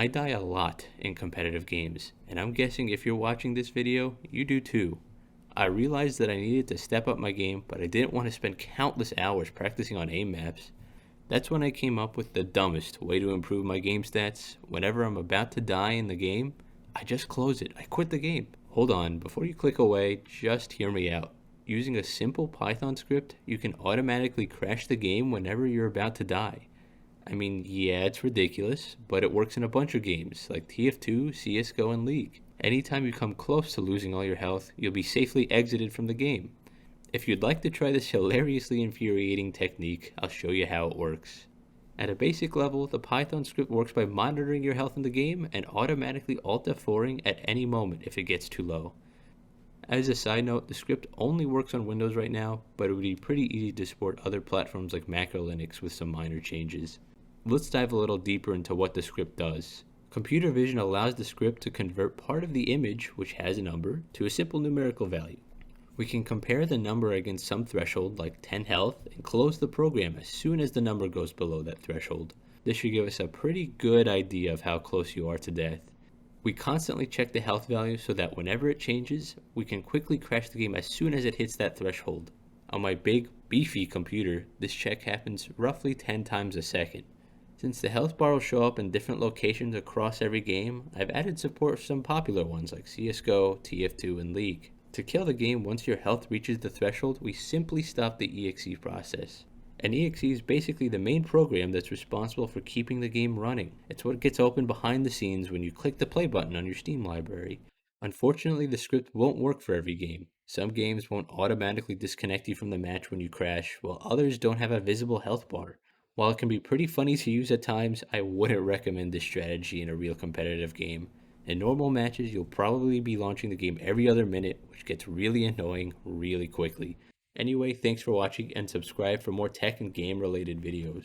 I die a lot in competitive games, and I'm guessing if you're watching this video, you do too. I realized that I needed to step up my game, but I didn't want to spend countless hours practicing on aim maps. That's when I came up with the dumbest way to improve my game stats. Whenever I'm about to die in the game, I just close it. I quit the game. Hold on, before you click away, just hear me out. Using a simple Python script, you can automatically crash the game whenever you're about to die. I mean, yeah, it's ridiculous, but it works in a bunch of games like TF2, CSGO, and League. Anytime you come close to losing all your health, you'll be safely exited from the game. If you'd like to try this hilariously infuriating technique, I'll show you how it works. At a basic level, the Python script works by monitoring your health in the game and automatically Alt F4ing at any moment if it gets too low. As a side note, the script only works on Windows right now, but it would be pretty easy to support other platforms like Mac or Linux with some minor changes. Let's dive a little deeper into what the script does. Computer vision allows the script to convert part of the image, which has a number, to a simple numerical value. We can compare the number against some threshold like 10 health and close the program as soon as the number goes below that threshold. This should give us a pretty good idea of how close you are to death. We constantly check the health value so that whenever it changes, we can quickly crash the game as soon as it hits that threshold. On my big, beefy computer, this check happens roughly 10 times a second. Since the health bar will show up in different locations across every game, I've added support for some popular ones like CSGO, TF2, and League. To kill the game once your health reaches the threshold, we simply stop the EXE process. An EXE is basically the main program that's responsible for keeping the game running. It's what gets open behind the scenes when you click the play button on your Steam library. Unfortunately, the script won't work for every game. Some games won't automatically disconnect you from the match when you crash, while others don't have a visible health bar. While it can be pretty funny to use at times, I wouldn't recommend this strategy in a real competitive game. In normal matches, you'll probably be launching the game every other minute, which gets really annoying really quickly. Anyway, thanks for watching and subscribe for more tech and game related videos.